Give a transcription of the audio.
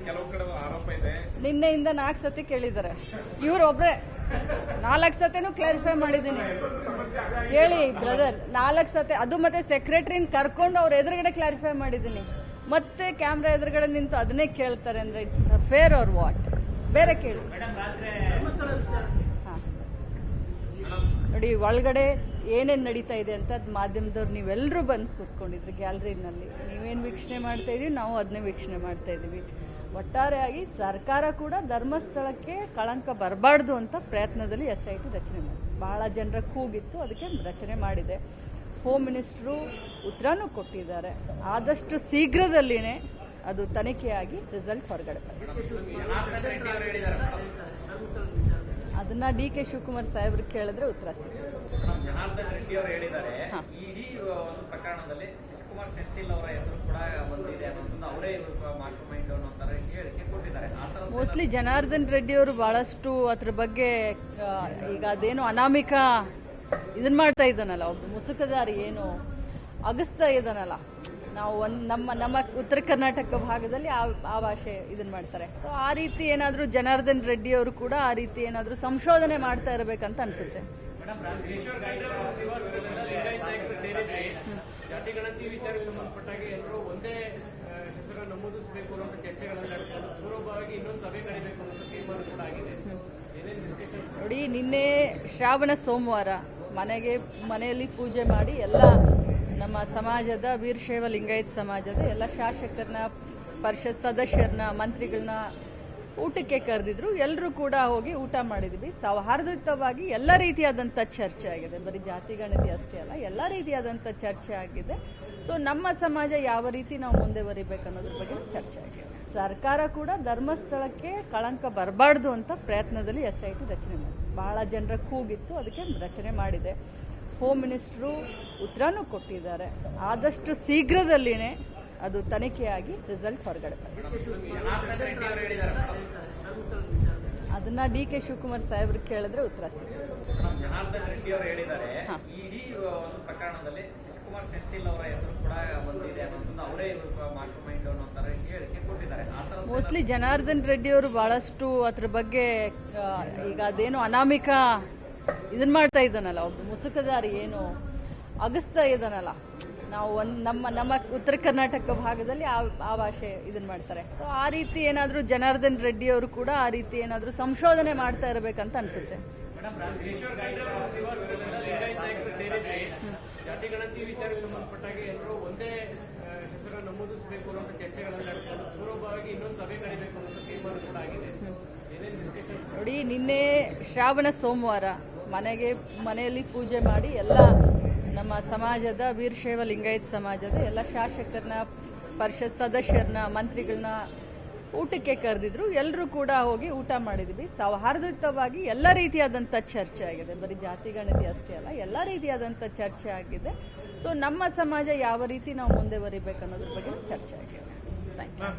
ಕೆಲವು ಕಡೆ ಆರೋಪ ಇದೆ. ನಿನ್ನೆಯಿಂದ 4 ಸತಿ ಕೇಳಿದ್ದಾರೆ. ಇವರೊಬ್ರೆ 4 ಸತಿನೂ ಕ್ಲಾರಿಫೈ ಮಾಡಿದ್ದೀನಿ. ಹೇಳಿ ಬ್ರದರ್, 4 ಸತಿ ಅದು ಮತ್ತೆ ಸೆಕ್ರೆಟರಿನ ಕರ್ಕೊಂಡು ಅವ್ರ ಎದುರುಗಡೆ ಕ್ಲಾರಿಫೈ ಮಾಡಿದ್ದೀನಿ. ಮತ್ತೆ ಕ್ಯಾಮ್ರಾ ಎದುರುಗಡೆ ನಿಂತು ಅದನ್ನೇ ಕೇಳ್ತಾರೆ ಅಂದ್ರೆ ಇಟ್ಸ್ ಫೇರ್ ಆರ್ ವಾಟ್? ಬೇರೆ ಕೇಳಿ. ನೋಡಿ, ಒಳಗಡೆ ಏನೇನು ನಡೀತಾ ಇದೆ ಅಂತ ಮಾಧ್ಯಮದವ್ರು ನೀವೆಲ್ಲರೂ ಬಂದು ಕೂತ್ಕೊಂಡಿದ್ರಿ ಗ್ಯಾಲರಿನಲ್ಲಿ. ನೀವೇನು ವೀಕ್ಷಣೆ ಮಾಡ್ತಾ ಇದೀವಿ, ನಾವು ಅದನ್ನೇ ವೀಕ್ಷಣೆ ಮಾಡ್ತಾ ಇದ್ದೀವಿ. ಒಟ್ಟಾರೆಯಾಗಿ ಸರ್ಕಾರ ಕೂಡ ಧರ್ಮಸ್ಥಳಕ್ಕೆ ಕಳಂಕ ಬರಬಾರ್ದು ಅಂತ ಪ್ರಯತ್ನದಲ್ಲಿ SIT ರಚನೆ ಮಾಡಿದೆ. ಬಹಳ ಜನರ ಕೂಗಿತ್ತು, ಅದಕ್ಕೆ ರಚನೆ ಮಾಡಿದೆ. ಹೋಮ್ ಮಿನಿಸ್ಟ್ರು ಉತ್ತರನೂ ಕೊಟ್ಟಿದ್ದಾರೆ. ಆದಷ್ಟು ಶೀಘ್ರದಲ್ಲಿನೇ ಅದು ತನಿಖೆಯಾಗಿ ರಿಸಲ್ಟ್ ಹೊರಗಡೆ ಅದನ್ನ DK ಶಿವಕುಮಾರ್ ಸಾಹೇಬ್ರಿಗೆ ಕೇಳಿದ್ರೆ ಉತ್ತರ ಸಿಗುತ್ತೆ. ಜನಾರ್ದನ್ ರೆಡ್ಡಿ ಅವರು ಹೇಳಿದ್ದಾರೆ, ಇಡೀ ಒಂದು ಪ್ರಕರಣದಲ್ಲಿ ಶಿವಕುಮಾರ್ ಸೆಂಥಿಲ್ ಅವರ ಹೆಸರು ಕೂಡ ಬಂದಿದೆ ಅನ್ನೋದನ್ನ ಅವರೇ ಮಾಸ್ಟರ್ ಮೈಂಡ್ ಅನ್ನೋ ತರ ಹೇಳಿಕೆ ಕೊಟ್ಟಿದ್ದಾರೆ. ಮೋಸ್ಟ್ಲಿ ಜನಾರ್ದನ್ ರೆಡ್ಡಿ ಅವರು ಬಹಳಷ್ಟು ಅದ್ರ ಬಗ್ಗೆ ಈಗ ಅದೇನು ಅನಾಮಿಕ ಇದನ್ ಮಾಡ್ತಾ ಇದ್ದಾನಲ್ಲ, ಒಬ್ಬ ಮುಸುಕದಾರಿ ಏನು ಅಗಸ್ತಾ ಇದ್ದಾನಲ್ಲ, ನಾವು ನಮ್ಮ ಉತ್ತರ ಕರ್ನಾಟಕ ಭಾಗದಲ್ಲಿ ಆ ಭಾಷೆ ಇದನ್ನ ಮಾಡ್ತಾರೆ. ಸೊ ಆ ರೀತಿ ಏನಾದರೂ ಜನಾರ್ದನ್ ರೆಡ್ಡಿ ಅವರು ಕೂಡ ಆ ರೀತಿ ಏನಾದರೂ ಸಂಶೋಧನೆ ಮಾಡ್ತಾ ಇರಬೇಕಂತ ಅನ್ಸುತ್ತೆ. ಜಾತಿ ಗಣತಿ ವಿಚಾರಕ್ಕೆ ಸಂಬಂಧಪಟ್ಟಾಗ ಎಲ್ಲರೂ ಒಂದೇ ಹೆಸರು ನಮೂದಿಸಬೇಕು ಅನ್ನೋ ಚರ್ಚೆಗಳನ್ನು ನಡೆಸಲು ಪೂರ್ವಭಾವಿ ಇನ್ನೊಂದು ಸಭೆ ಕರೆಯಬೇಕು ಅನ್ನೋ ತೀರ್ಮಾನ ಕೂಡ ಆಗಿದೆ. ನೋಡಿ, ನಿನ್ನೆ ಶ್ರಾವಣ ಸೋಮವಾರ ಮನೆಯಲ್ಲಿ ಪೂಜೆ ಮಾಡಿ ಎಲ್ಲ ನಮ್ಮ ಸಮಾಜದ ವೀರಶೈವ ಲಿಂಗಾಯತ ಸಮಾಜದ ಎಲ್ಲ ಶಾಸಕರನ್ನ, ಪರಿಷತ್ ಸದಸ್ಯರನ್ನ, ಮಂತ್ರಿಗಳನ್ನ ಊಟಕ್ಕೆ ಕರೆದಿದ್ರು. ಎಲ್ಲರೂ ಕೂಡ ಹೋಗಿ ಊಟ ಮಾಡಿದ್ವಿ. ಸೌಹಾರ್ದಯುತವಾಗಿ ಎಲ್ಲ ರೀತಿಯಾದಂಥ ಚರ್ಚೆ ಆಗಿದೆ. ಬರೀ ಜಾತಿ ಗಣತಿ ಅಷ್ಟೇ ಅಲ್ಲ, ಎಲ್ಲ ರೀತಿಯಾದಂಥ ಚರ್ಚೆ ಆಗಿದೆ. ಸೊ ನಮ್ಮ ಸಮಾಜ ಯಾವ ರೀತಿ ನಾವು ಮುಂದೆ ಬರೀಬೇಕು ಅನ್ನೋದ್ರ ಬಗ್ಗೆ ಚರ್ಚೆ ಆಗಿದೆ. ಸರ್ಕಾರ ಕೂಡ ಧರ್ಮಸ್ಥಳಕ್ಕೆ ಕಳಂಕ ಬರಬಾರ್ದು ಅಂತ ಪ್ರಯತ್ನದಲ್ಲಿ SIT ರಚನೆ ಮಾಡಿದೆ. ಬಹಳ ಜನರ ಕೂಗಿತ್ತು, ಅದಕ್ಕೆ ರಚನೆ ಮಾಡಿದೆ. ಹೋಮ್ ಮಿನಿಸ್ಟ್ರು ಉತ್ತರನೂ ಕೊಟ್ಟಿದ್ದಾರೆ. ಆದಷ್ಟು ಶೀಘ್ರದಲ್ಲಿನೇ ಅದು ತನಿಖೆಯಾಗಿ ರಿಸಲ್ಟ್ ಹೊರಗಡೆ ಅದನ್ನ DK ಶಿವಕುಮಾರ್ ಸಾಹೇಬ್ರಿಗೆ ಕೇಳಿದ್ರೆ ಉತ್ತರ ಸಿಗುತ್ತೆ. ಜನಾರ್ದನ್ ರೆಡ್ಡಿ ಅವರು ಹೇಳಿದ್ದಾರೆ, ಇಡೀ ಒಂದು ಪ್ರಕರಣದಲ್ಲಿ ಶಿವಕುಮಾರ್ ಸೆಂಥಿಲ್ ಅವರ ಹೆಸರು ಕೂಡ ಬಂದಿದೆ ಅನ್ನೋದನ್ನ ಅವರೇ ಮಾಸ್ಟರ್ ಮೈಂಡ್ ಅನ್ನೋ ತರ ಹೇಳಿಕೆ ಕೊಟ್ಟಿದ್ದಾರೆ. ಮೋಸ್ಟ್ಲಿ ಜನಾರ್ದನ್ ರೆಡ್ಡಿ ಅವರು ಬಹಳಷ್ಟು ಅದ್ರ ಬಗ್ಗೆ ಈಗ ಅದೇನು ಅನಾಮಿಕ ಇದನ್ ಮಾಡ್ತಾ ಇದ್ದಾನಲ್ಲ, ಒಬ್ಬ ಮುಸುಕದಾರಿ ಏನು ಅಗಸ್ತಾ ಇದ್ದಾನಲ್ಲ, ನಾವು ನಮ್ಮ ಉತ್ತರ ಕರ್ನಾಟಕ ಭಾಗದಲ್ಲಿ ಆ ಭಾಷೆ ಇದನ್ ಮಾಡ್ತಾರೆ. ಸೊ ಆ ರೀತಿ ಏನಾದರೂ ಜನಾರ್ದನ್ ರೆಡ್ಡಿ ಅವರು ಕೂಡ ಆ ರೀತಿ ಏನಾದರೂ ಸಂಶೋಧನೆ ಮಾಡ್ತಾ ಇರಬೇಕಂತ ಅನ್ಸುತ್ತೆ. ಜಾತಿ ಗಣತಿ ವಿಚಾರಕ್ಕೆ ಸಂಬಂಧಪಟ್ಟಾಗ ಎಲ್ಲರೂ ಒಂದೇ ಹೆಸರು ನಮೂದಿಸಬೇಕು ಅನ್ನೋ ಚರ್ಚೆಗಳನ್ನು ನಡೆಸಲು ಪೂರ್ವಭಾವಿ ಇನ್ನೊಂದು ಸಭೆ ಕರೆಯಬೇಕು ಅನ್ನೋ ತೀರ್ಮಾನ ಕೂಡ ಆಗಿದೆ. ನೋಡಿ, ನಿನ್ನೆ ಶ್ರಾವಣ ಸೋಮವಾರ ಮನೆಯಲ್ಲಿ ಪೂಜೆ ಮಾಡಿ ಎಲ್ಲ ನಮ್ಮ ಸಮಾಜದ ವೀರಶೈವ ಲಿಂಗಾಯತ ಸಮಾಜದ ಎಲ್ಲ ಶಾಸಕರನ್ನ, ಪರಿಷತ್ ಸದಸ್ಯರನ್ನ, ಮಂತ್ರಿಗಳನ್ನ ಊಟಕ್ಕೆ ಕರೆದಿದ್ರು. ಎಲ್ಲರೂ ಕೂಡ ಹೋಗಿ ಊಟ ಮಾಡಿದ್ವಿ. ಸೌಹಾರ್ದಯುತವಾಗಿ ಎಲ್ಲ ರೀತಿಯಾದಂಥ ಚರ್ಚೆ ಆಗಿದೆ. ಬರೀ ಜಾತಿ ಗಣತಿ ಅಷ್ಟೇ ಅಲ್ಲ, ಎಲ್ಲ ರೀತಿಯಾದಂಥ ಚರ್ಚೆ ಆಗಿದೆ. ಸೊ ನಮ್ಮ ಸಮಾಜ ಯಾವ ರೀತಿ ನಾವು ಮುಂದೆ ಬರೀಬೇಕು ಅನ್ನೋದ್ರ ಬಗ್ಗೆ ಚರ್ಚೆ ಆಗಿದೆ. Thank you.